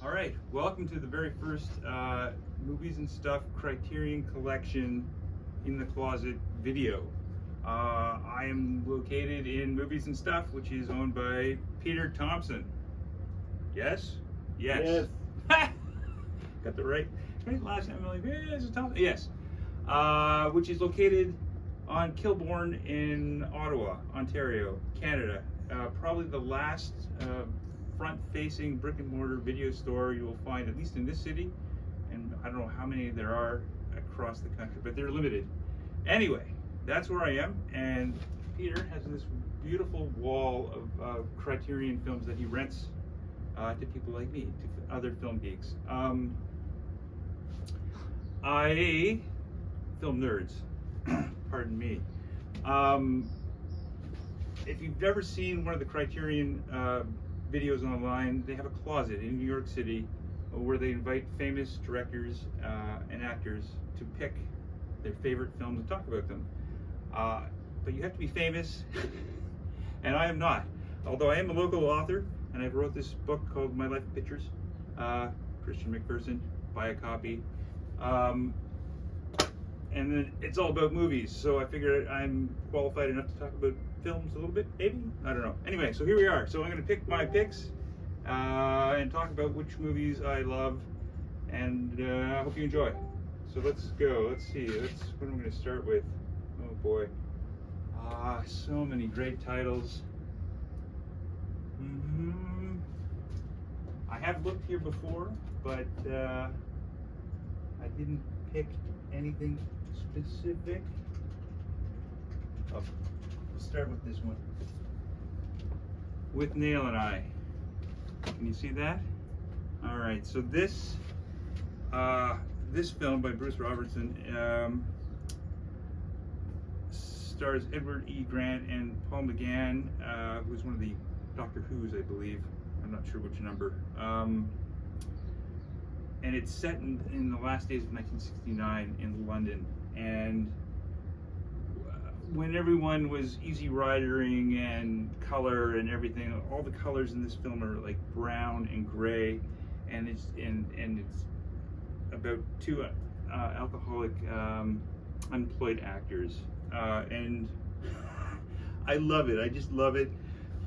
All right, welcome to the very first Movies and Stuff Criterion Collection in the Closet video. I am located in Movies and Stuff, which is owned by Peter Thompson. Yes? Yes. Got the right last name. I'm like, yeah, it's Thompson. Yes. Which is located on Kilbourne in Ottawa, Ontario, Canada. Probably the last front-facing brick-and-mortar video store you will find, at least in this city, and I don't know how many there are across the country, but they're limited. Anyway, that's where I am, and Peter has this beautiful wall of Criterion films that he rents to people like me, to other film geeks. I film nerds, pardon me. If you've never seen one of the Criterion videos online, they have a closet in New York City where they invite famous directors and actors to pick their favorite films and talk about them. But you have to be famous, and I am not. Although I am a local author, and I wrote this book called My Life of Pictures. Christian McPherson, buy a copy. And then it's all about movies, so I figured I'm qualified enough to talk about films a little bit, maybe? I don't know. Anyway, so here we are. So I'm going to pick my picks and talk about which movies I love, and I hope you enjoy. So let's go. Let's see. What am I going to start with? Oh boy. So many great titles. I have looked here before, but I didn't pick anything specific. We'll start with this one. With Nail and I. Can you see that? All right. So this film by Bruce Robertson stars Edward E. Grant and Paul McGann, who was one of the Doctor Who's, I believe. I'm not sure which number. And it's set in the last days of 1969 in London. And when everyone was easy riding and color and everything, all the colors in this film are like brown and gray, and it's about two alcoholic unemployed actors, and I love it. I just love it.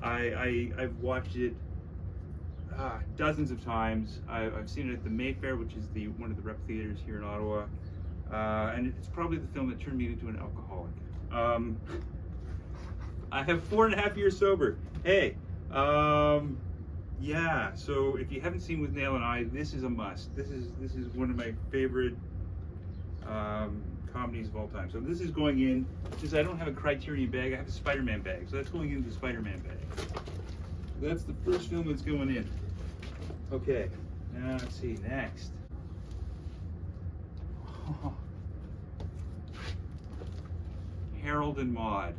I've watched it dozens of times. I've seen it at the Mayfair, which is one of the rep theaters here in Ottawa, and it's probably the film that turned me into an alcoholic. I have 4.5 years sober. Hey, yeah. So if you haven't seen With Nail and I, this is a must. This is one of my favorite comedies of all time. So this is going in. Since I don't have a Criterion bag, I have a Spider-Man bag. So that's going into the Spider-Man bag. That's the first film that's going in. Okay. Now let's see. Next. Harold and Maude.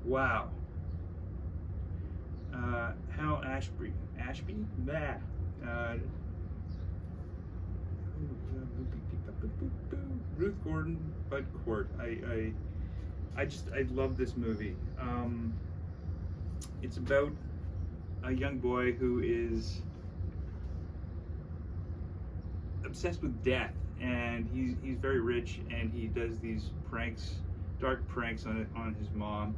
Wow. Hal Ashby? Nah. Ruth Gordon, Bud Cort. I love this movie. It's about a young boy who is obsessed with death, and he's very rich, and he does these pranks, dark pranks on his mom,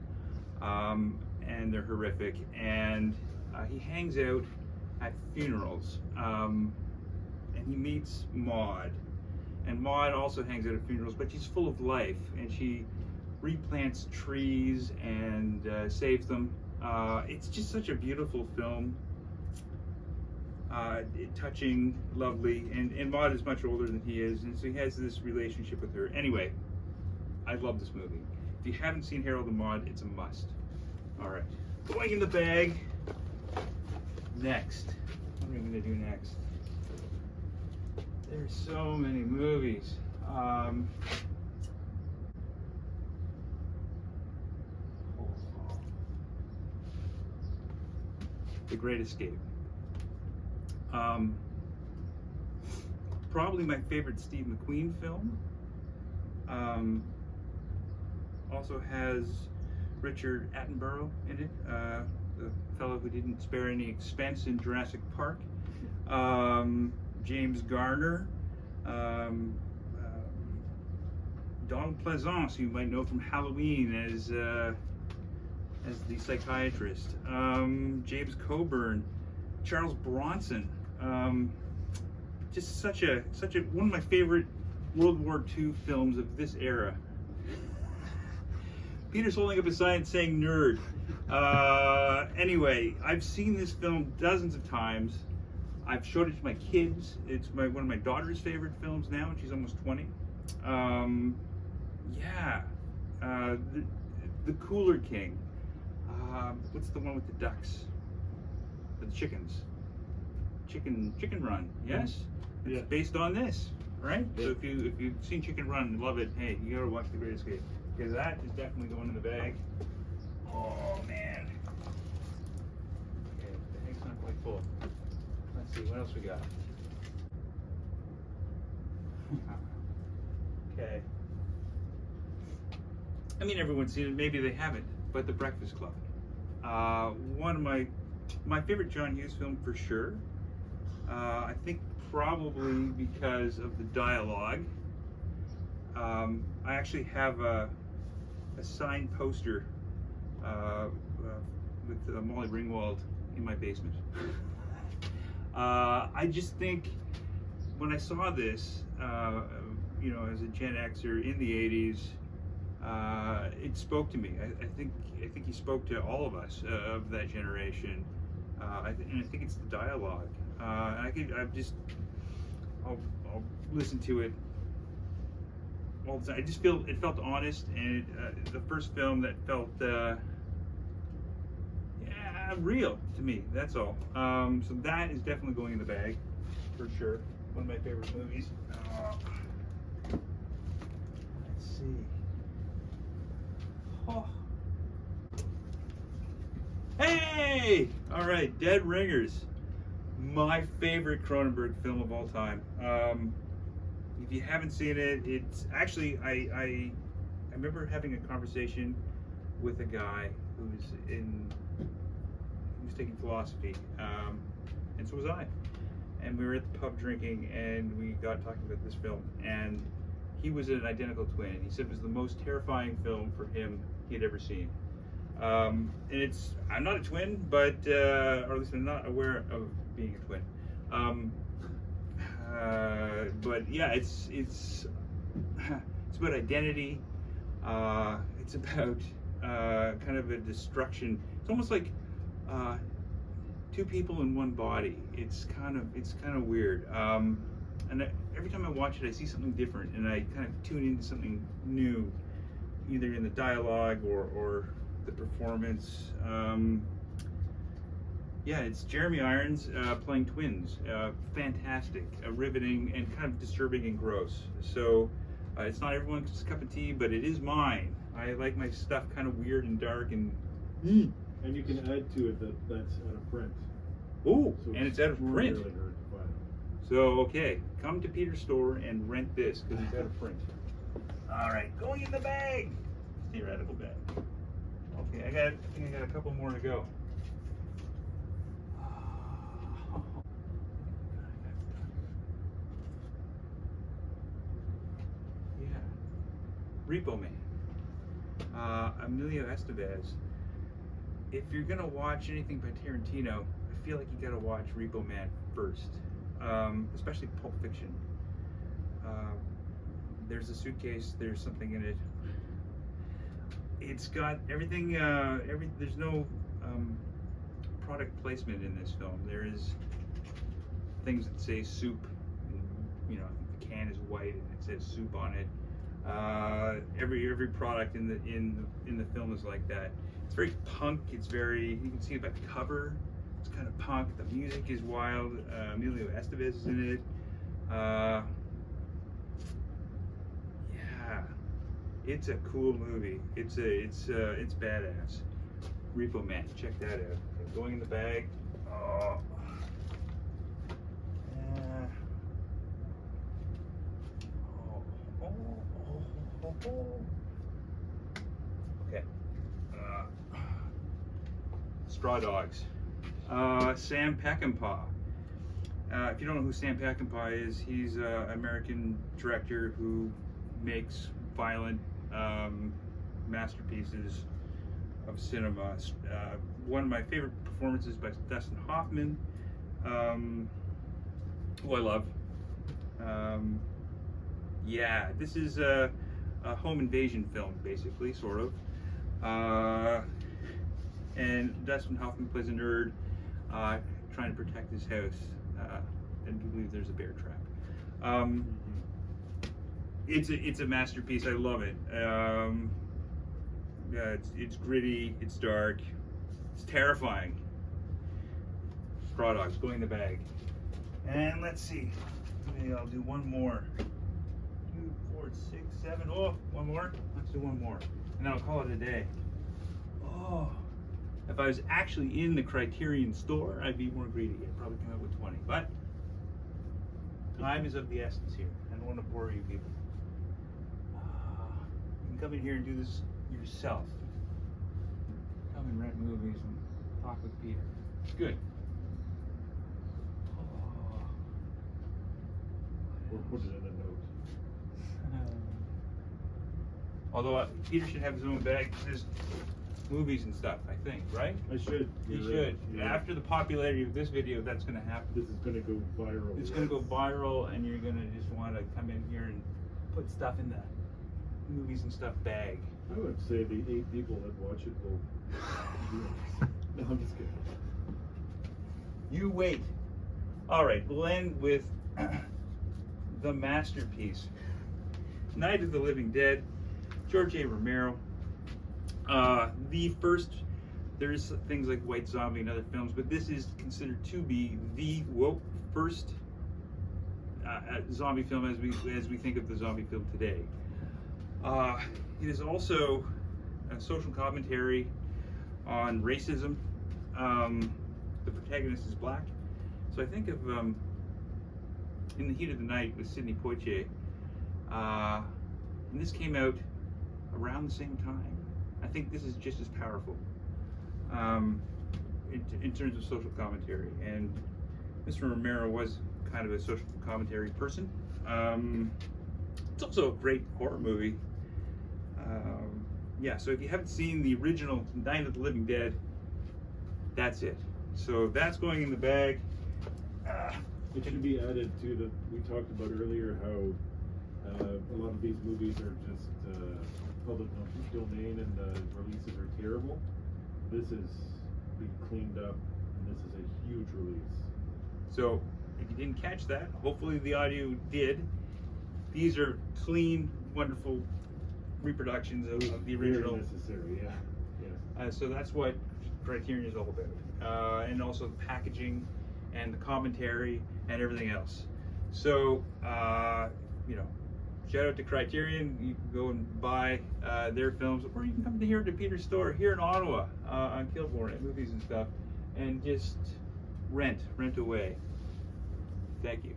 and they're horrific. And he hangs out at funerals, and he meets Maude, and Maude also hangs out at funerals, but she's full of life, and she replants trees and saves them. It's just such a beautiful film. Touching, lovely, and Maude is much older than he is, and so he has this relationship with her. Anyway, I love this movie. If you haven't seen Harold and Maude, it's a must. All right, going in the bag. Next, what are we going to do next? There's so many movies. The Great Escape. Probably my favorite Steve McQueen film. Also has Richard Attenborough in it, the fellow who didn't spare any expense in Jurassic Park. James Garner, Donald Pleasance, you might know from Halloween as the psychiatrist. James Coburn, Charles Bronson. Just such a one of my favorite World War II films of this era. Peter's holding up a sign saying nerd. Anyway, I've seen this film dozens of times. I've showed it to my kids. It's one of my daughter's favorite films now, and she's almost 20. The Cooler King. What's the one with the ducks? The chickens. Chicken Run. Yes? It's based on this, right? Yeah. So if you've seen Chicken Run and love it, hey, you gotta watch The Great Escape. Because that is definitely going in the bag. Oh man. Okay, the bag's not quite full. Let's see, what else we got? Okay. I mean, everyone's seen it, maybe they haven't, but The Breakfast Club. One of my favorite John Hughes film for sure. I think probably because of the dialogue. I actually have a signed poster with Molly Ringwald in my basement. I just think when I saw this, you know, as a Gen Xer in the 80s, it spoke to me. I think he spoke to all of us of that generation, and I think it's the dialogue. I'll listen to it all the time. I just feel it felt honest, and the first film that felt real to me. That's all. So that is definitely going in the bag for sure. One of my favorite movies. Let's see. Oh. Hey! All right, Dead Ringers. My favorite Cronenberg film of all time. If you haven't seen it, it's actually I remember having a conversation with a guy who was taking philosophy, and so was I. And we were at the pub drinking, and we got talking about this film. And he was an identical twin. He said it was the most terrifying film for him he had ever seen. And I'm not a twin, but or at least I'm not aware of being a twin. But yeah, it's about identity. It's about kind of a destruction. It's almost like two people in one body. It's kind of weird. And every time I watch it, I see something different, and I kind of tune into something new, either in the dialogue or the performance. Yeah, it's Jeremy Irons playing twins. Fantastic, riveting, and kind of disturbing and gross. So it's not everyone's cup of tea, but it is mine. I like my stuff kind of weird and dark and. And you can add to it that's out of print. Oh, so and it's out of print. Really hard to find. So okay, come to Peter's store and rent this because it's out of print. All right, going in the bag. Theoretical bag. Okay, I think I got a couple more to go. Yeah, Repo Man. Emilio Estevez. If you're gonna watch anything by Tarantino, I feel like you gotta watch Repo Man first, especially Pulp Fiction. There's a suitcase. There's something in it. It's got everything. There's no product placement in this film. There is things that say soup. And, you know, the can is white and it says soup on it. Every product in the film is like that. It's very punk. It's very, you can see it by the cover. It's kind of punk. The music is wild. Emilio Estevez is in it. Yeah, it's a cool movie. It's badass. Repo Man, check that out. Okay, going in the bag. Oh. Okay. Straw Dogs. Sam Peckinpah. If you don't know who Sam Peckinpah is, he's an American director who makes violent masterpieces of cinema. One of my favorite performances by Dustin Hoffman, who I love. Yeah, this is a home invasion film, basically, sort of. And Dustin Hoffman plays a nerd trying to protect his house, and we believe there's a bear trap. It's a masterpiece. I love it. Yeah, it's gritty. It's dark. It's terrifying. Straw Dogs going in the bag. And let's see. Maybe I'll do one more. 2, 4, 6, 7. Oh, one more. Let's do one more, and I'll call it a day. Oh, if I was actually in the Criterion store, I'd be more greedy. I'd probably come up with 20. But time is of the essence here. I don't want to bore you people. You can come in here and do this yourself. Come and rent movies and talk with Peter. It's good. Or put it in a note. Although Peter should have his own bag. There's movies and stuff, I think, right? I should. He You're should. right. Yeah. After the popularity of this video, that's going to happen. This is going to go viral. It's going to go viral, and you're going to just want to come in here and put stuff in the movies and stuff bag. I would say the 8 people that watch it will. No, I'm just kidding. You wait. All right, we'll end with the masterpiece, Night of the Living Dead, George A. Romero. The first, there's things like White Zombie and other films, but this is considered to be the first zombie film as we think of the zombie film today. It is also a social commentary on racism. The protagonist is black, so I think of In the Heat of the Night with Sidney Poitier, and this came out around the same time. I think this is just as powerful in terms of social commentary, and Mr. Romero was kind of a social commentary person. It's also a great horror movie. Yeah, so if you haven't seen the original Night of the Living Dead, that's it. So that's going in the bag. It should be added to the. We talked about earlier how a lot of these movies are just public domain and the releases are terrible. This is being cleaned up, and this is a huge release. So if you didn't catch that, hopefully the audio did. These are clean, wonderful reproductions of the original. Very necessary, yeah. Yes. So that's what Criterion is all about, and also the packaging and the commentary and everything else. So shout out to Criterion. You can go and buy their films, or you can come here to Peter's store here in Ottawa on Kilbourne at Movies and Stuff, and just rent away. Thank you.